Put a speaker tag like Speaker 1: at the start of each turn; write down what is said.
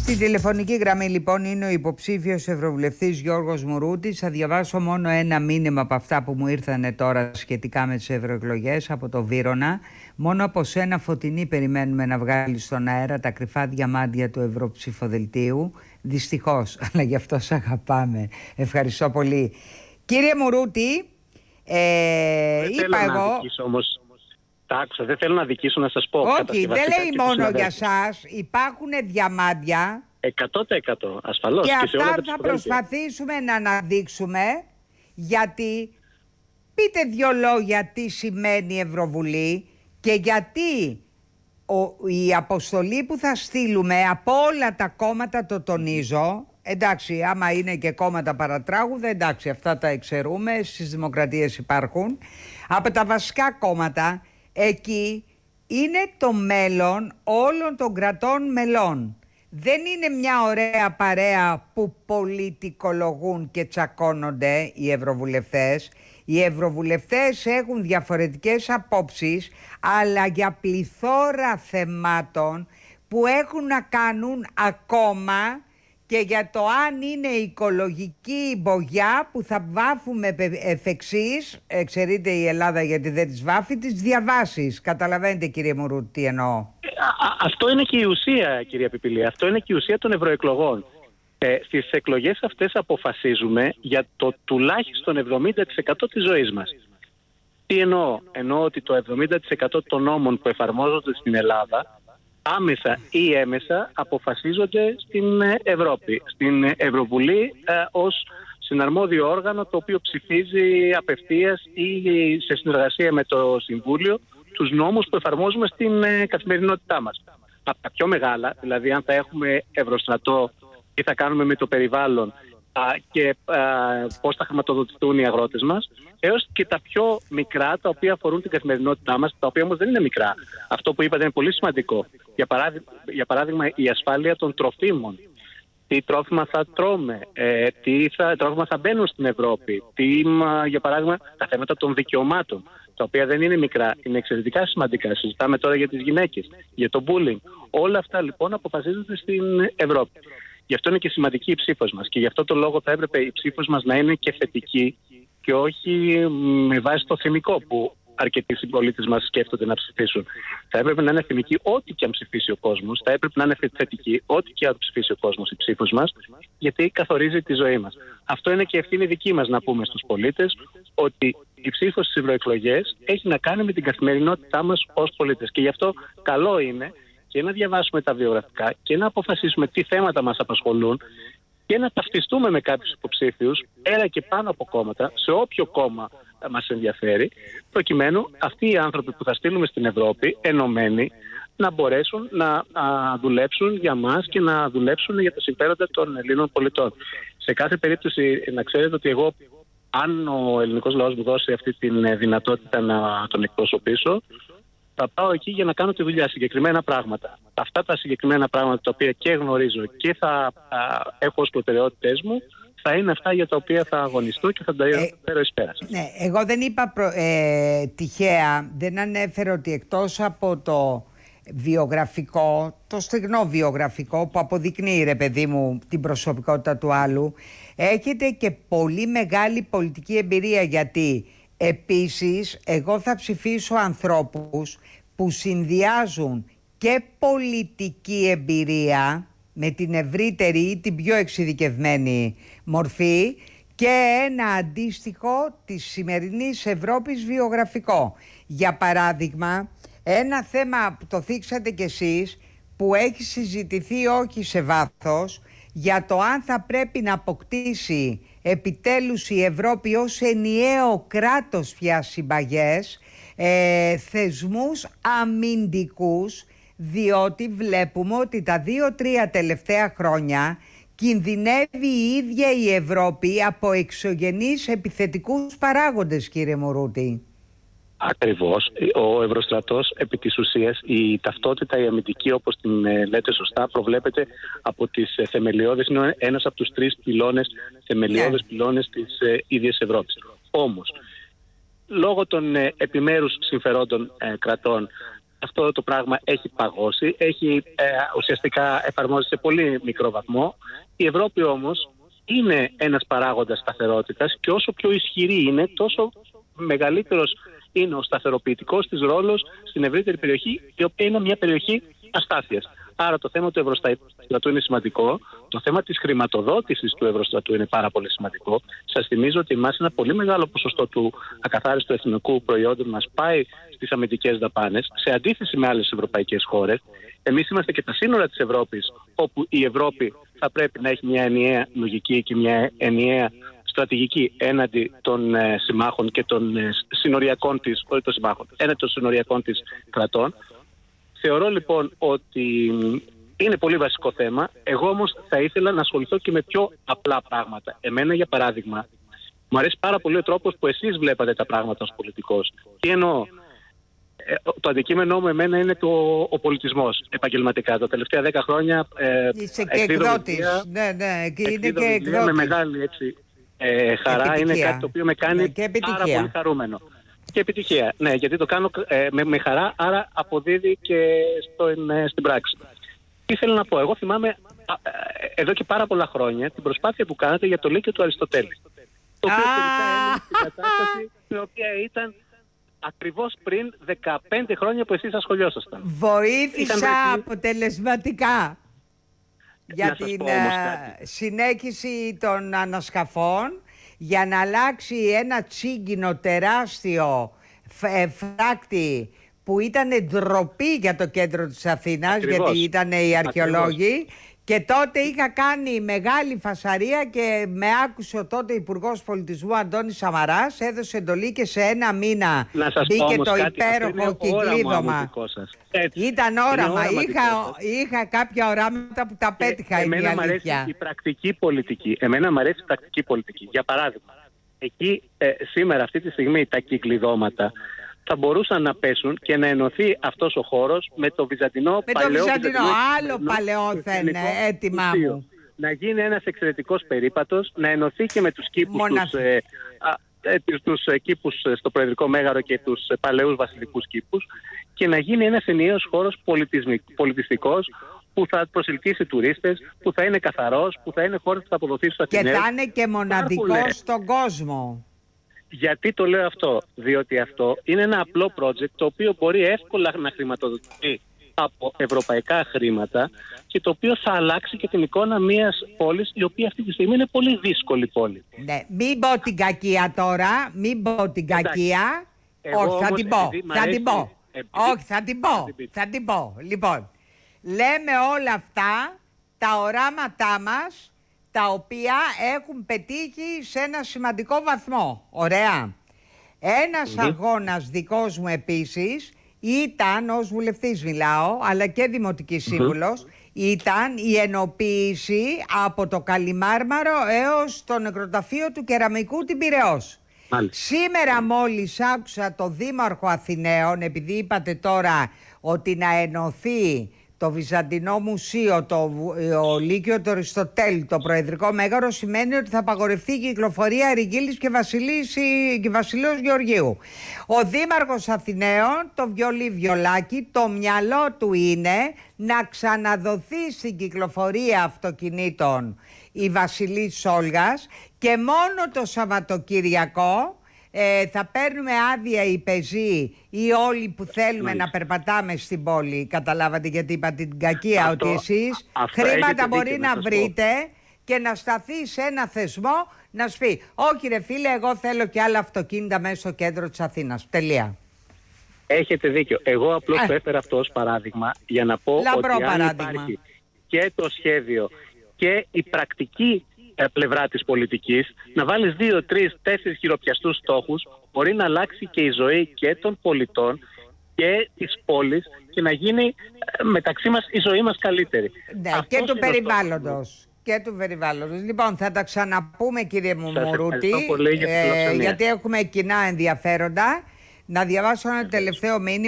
Speaker 1: Στη τηλεφωνική γραμμή λοιπόν είναι ο υποψήφιος ευρωβουλευτής Γιώργος Μουρούτης. Θα διαβάσω μόνο ένα μήνυμα από αυτά που μου ήρθανε τώρα σχετικά με τις ευρωεκλογές από το Βύρωνα. Μόνο από σένα, Φωτεινή, περιμένουμε να βγάλεις στον αέρα τα κρυφά διαμάντια του ευρωψηφοδελτίου. Δυστυχώς, αλλά γι' αυτό σε αγαπάμε. Ευχαριστώ πολύ. Κύριε Μουρούτη, είπα εγώ...
Speaker 2: Τα άκουσα, δεν θέλω να δικήσω, να σας πω.
Speaker 1: Όχι, δεν λέει μόνο για σας. Υπάρχουν διαμάντια.
Speaker 2: 100% ασφαλώς.
Speaker 1: Και αυτά θα προσπαθήσουμε να αναδείξουμε, γιατί πείτε δύο λόγια τι σημαίνει Ευρωβουλή και γιατί η αποστολή που θα στείλουμε από όλα τα κόμματα, το τονίζω, εντάξει, άμα είναι και κόμματα παρατράγουδα, εντάξει, αυτά τα εξαιρούμε, στις δημοκρατίες υπάρχουν, από τα βασικά κόμματα. Εκεί είναι το μέλλον όλων των κρατών μελών. Δεν είναι μια ωραία παρέα που πολιτικολογούν και τσακώνονται οι ευρωβουλευτές. Οι ευρωβουλευτές έχουν διαφορετικές απόψεις, αλλά για πληθώρα θεμάτων που έχουν να κάνουν ακόμα και για το αν είναι οικολογική μπογιά που θα βάφουμε εφ' εξής, εξαιρείται η Ελλάδα γιατί δεν τις βάφει, τις διαβάσεις. Καταλαβαίνετε, κύριε Μουρούτη, τι εννοώ.
Speaker 2: Αυτό είναι και η ουσία, κυρία Πιπηλή. Αυτό είναι και η ουσία των ευρωεκλογών. Στις εκλογές αυτές αποφασίζουμε για το τουλάχιστον 70% της ζωής μας. Τι εννοώ? Εννοώ ότι το 70% των νόμων που εφαρμόζονται στην Ελλάδα άμεσα ή έμεσα αποφασίζονται στην Ευρώπη, στην Ευρωβουλή ως συναρμόδιο όργανο το οποίο ψηφίζει απευθείας ή σε συνεργασία με το Συμβούλιο τους νόμους που εφαρμόζουμε στην καθημερινότητά μας. Από τα πιο μεγάλα, δηλαδή αν θα έχουμε Ευρωστρατό, τι θα κάνουμε με το περιβάλλον και πώς θα χρηματοδοτηθούν οι αγρότες μας, έως και τα πιο μικρά, τα οποία αφορούν την καθημερινότητά μας, τα οποία όμως δεν είναι μικρά. Αυτό που είπατε είναι πολύ σημαντικό. Για παράδειγμα, η ασφάλεια των τροφίμων. Τι τρόφιμα θα τρώμε, τι τρόφιμα θα μπαίνουν στην Ευρώπη, για παράδειγμα, τα θέματα των δικαιωμάτων, τα οποία δεν είναι μικρά, είναι εξαιρετικά σημαντικά. Συζητάμε τώρα για τις γυναίκες, για το bullying. Όλα αυτά λοιπόν αποφασίζονται στην Ευρώπη. Γι' αυτό είναι και σημαντική η ψήφος μας και γι' αυτό το λόγο θα έπρεπε η ψήφος μας να είναι και θετική και όχι με βάση το θυμικό που αρκετοί συμπολίτες μας σκέφτονται να ψηφίσουν. Θα έπρεπε να είναι θετική ό,τι και αν ψηφίσει ο κόσμος, θα έπρεπε να είναι θετική ό,τι και αν ψηφίσει ο κόσμος η ψήφος μας, γιατί καθορίζει τη ζωή μας. Αυτό είναι και ευθύνη δική μας να πούμε στους πολίτες ότι η ψήφος στις ευρωεκλογές έχει να κάνει με την καθημερινότητά μας ως πολίτες. Και γι' αυτό καλό είναι και να διαβάσουμε τα βιογραφικά και να αποφασίσουμε τι θέματα μας απασχολούν και να ταυτιστούμε με κάποιους υποψήφιους πέρα και πάνω από κόμματα, σε όποιο κόμμα μας ενδιαφέρει, προκειμένου αυτοί οι άνθρωποι που θα στείλουμε στην Ευρώπη ενωμένοι να μπορέσουν να δουλέψουν για μας και να δουλέψουν για τα συμφέροντα των Ελλήνων πολιτών. Σε κάθε περίπτωση να ξέρετε ότι εγώ, αν ο ελληνικός λαός μου δώσει αυτή τη δυνατότητα να τον εκπροσωπήσω, θα πάω εκεί για να κάνω τη δουλειά, συγκεκριμένα πράγματα. Αυτά τα συγκεκριμένα πράγματα τα οποία και γνωρίζω και θα έχω ως προτεραιότητες μου, θα είναι αυτά για τα οποία θα αγωνιστώ και θα τα φέρω εις πέρας.
Speaker 1: Ναι, εγώ δεν είπα τυχαία, δεν ανέφερα ότι εκτός από το βιογραφικό, το στεγνό βιογραφικό που αποδεικνύει, ρε παιδί μου, την προσωπικότητα του άλλου, έχετε και πολύ μεγάλη πολιτική εμπειρία, γιατί επίσης εγώ θα ψηφίσω ανθρώπους που συνδυάζουν και πολιτική εμπειρία με την ευρύτερη ή την πιο εξειδικευμένη μορφή και ένα αντίστοιχο της σημερινής Ευρώπης βιογραφικό. Για παράδειγμα, ένα θέμα που το θίξατε κι εσείς, που έχει συζητηθεί όχι σε βάθος, για το αν θα πρέπει να αποκτήσει επιτέλους η Ευρώπη ως ενιαίο κράτος πια συμπαγές, θεσμούς αμυντικούς, διότι βλέπουμε ότι τα 2-3 τελευταία χρόνια κινδυνεύει η ίδια η Ευρώπη από εξωγενείς επιθετικούς παράγοντες, κύριε Μουρούτη.
Speaker 2: Ακριβώς. Ο Ευρωστρατός, επί της ουσίας, η ταυτότητα η αμυντική, όπως την λέτε σωστά, προβλέπεται από τις θεμελιώδες, είναι ένας από τους 3 πυλώνες, θεμελιώδες πυλώνες της ίδιας Ευρώπης. Όμως, λόγω των επιμέρους συμφερόντων κρατών, αυτό το πράγμα έχει παγώσει, ουσιαστικά εφαρμόζεται σε πολύ μικρό βαθμό. Η Ευρώπη όμως είναι ένας παράγοντας σταθερότητας και όσο πιο ισχυρή είναι, τόσο μεγαλύτερος είναι ο σταθεροποιητικός της ρόλος στην ευρύτερη περιοχή, η οποία είναι μια περιοχή αστάθειας. Άρα το θέμα του Ευρωστρατού είναι σημαντικό. Το θέμα της χρηματοδότησης του Ευρωστρατού είναι πάρα πολύ σημαντικό. Σας θυμίζω ότι εμάς ένα πολύ μεγάλο ποσοστό του ακαθάριστου εθνικού προϊόντου μας πάει στις αμυντικές δαπάνες, σε αντίθεση με άλλες ευρωπαϊκές χώρες. Εμείς είμαστε και τα σύνορα της Ευρώπης, όπου η Ευρώπη θα πρέπει να έχει μια ενιαία λογική και μια ενιαία στρατηγική έναντι των συμμάχων και των συνοριακών της, όχι των συμμάχων, έναντι των συνοριακών της κρατών. Θεωρώ λοιπόν ότι είναι πολύ βασικό θέμα. Εγώ όμως θα ήθελα να ασχοληθώ και με πιο απλά πράγματα. Εμένα, για παράδειγμα, μου αρέσει πάρα πολύ ο τρόπος που εσείς βλέπατε τα πράγματα ως πολιτικός. Τι εννοώ? Το αντικείμενό μου εμένα είναι ο πολιτισμός επαγγελματικά. Τα τελευταία 10 χρόνια
Speaker 1: είσαι και εκδότης. Ναι, είναι και εκδότης.
Speaker 2: Με μεγάλη χαρά. Επιτυχία. Είναι κάτι το οποίο με κάνει πάρα πολύ χαρούμενο. Και επιτυχία, ναι, γιατί το κάνω με χαρά, άρα αποδίδει και στην πράξη. Τι θέλω να πω? Εγώ θυμάμαι εδώ και πάρα πολλά χρόνια την προσπάθεια που κάνατε για το Λύκειο του Αριστοτέλη. Το οποίο τελικά έμεινε στην κατάσταση η οποία ήταν ακριβώς πριν 15 χρόνια που εσείς ασχολιόσασταν.
Speaker 1: Βοήθησα αποτελεσματικά για την συνέχιση των ανασκαφών, για να αλλάξει ένα τσίγκινο τεράστιο φράκτη που ήταν ντροπή για το κέντρο της Αθήνας. Ακριβώς. Γιατί ήταν οι αρχαιολόγοι. Και τότε είχα κάνει μεγάλη φασαρία και με άκουσε ο τότε Υπουργός Πολιτισμού Αντώνης Σαμαράς. Έδωσε εντολή και σε ένα μήνα μπήκε το υπέροχο κυκλίδωμα. Ήταν όραμα. Είχα κάποια οράματα που τα πέτυχα.
Speaker 2: Εμένα μου αρέσει η πρακτική πολιτική. Εμένα μου αρέσει η πρακτική πολιτική. Για παράδειγμα, εκεί σήμερα αυτή τη στιγμή τα κυκλιδώματα θα μπορούσαν να πέσουν και να ενωθεί αυτός ο χώρος με το Βυζαντινό παλαιό.
Speaker 1: Άλλο παλαιό θα είναι, έτοιμά μου.
Speaker 2: Να γίνει ένας εξαιρετικός περίπατος, να ενωθεί και με τους κήπους, τους κήπους στο Προεδρικό Μέγαρο και τους παλαιούς βασιλικούς κήπους και να γίνει ένας ενιαίος χώρος πολιτιστικός που θα προσελκύσει τουρίστες, που θα είναι καθαρός, που θα είναι χώρος που θα αποδοθεί στους Αθηναίους.
Speaker 1: Και θα είναι και μοναδικός στον κόσμο.
Speaker 2: Γιατί το λέω αυτό? Διότι αυτό είναι ένα απλό project το οποίο μπορεί εύκολα να χρηματοδοτηθεί από ευρωπαϊκά χρήματα και το οποίο θα αλλάξει και την εικόνα μιας πόλης η οποία αυτή τη στιγμή είναι πολύ δύσκολη πόλη.
Speaker 1: Ναι, μην πω την κακία τώρα, μην πω την κακία. Όχι, θα την πω. Όχι, θα την πω. Λοιπόν, λέμε όλα αυτά τα οράματά μας, τα οποία έχουν πετύχει σε ένα σημαντικό βαθμό. Ωραία. Ένας αγώνας δικός μου επίσης ήταν, ως βουλευτής μιλάω, αλλά και δημοτική σύμβουλος, ήταν η ενοποίηση από το Καλιμάρμαρο έως το νεκροταφείο του Κεραμικού την Πειραιώς. Σήμερα μόλις άκουσα το Δήμαρχο Αθηναίων, επειδή είπατε τώρα ότι να ενωθεί το Βυζαντινό Μουσείο, ο Λύκειο του Αριστοτέλη, το Προεδρικό Μέγαρο, σημαίνει ότι θα απαγορευτεί η κυκλοφορία Ριγίλης και Βασιλείος Γεωργίου. Ο Δήμαρχος Αθηναίων, το βιολάκι, το μυαλό του είναι να ξαναδοθεί στην κυκλοφορία αυτοκινήτων η Βασιλής Όλγας και μόνο το Σαββατοκυριακό θα παίρνουμε άδεια οι πεζοί ή όλοι που θέλουμε να περπατάμε στην πόλη. Καταλάβατε γιατί είπα την κακία? Ότι εσείς χρήματα μπορεί να βρείτε και να σταθεί σε ένα θεσμό να σου πει όχι ρε φίλε, εγώ θέλω και άλλα αυτοκίνητα μέσα στο κέντρο της Αθήνας. Τελεία.
Speaker 2: Έχετε δίκιο. Εγώ απλώς το έφερα αυτό ως παράδειγμα για να πω ότι αν υπάρχει και το σχέδιο και η πρακτική πλευρά της πολιτικής, να βάλεις 2, 3, 4 χειροπιαστούς στόχους, μπορεί να αλλάξει και η ζωή και των πολιτών και της πόλης και να γίνει μεταξύ μας η ζωή μας καλύτερη.
Speaker 1: Ναι, και του περιβάλλοντος. Και του περιβάλλοντος. Λοιπόν, θα τα ξαναπούμε κύριε Μουρούτη, γιατί έχουμε κοινά ενδιαφέροντα. Να διαβάσω ένα τελευταίο μήνυμα.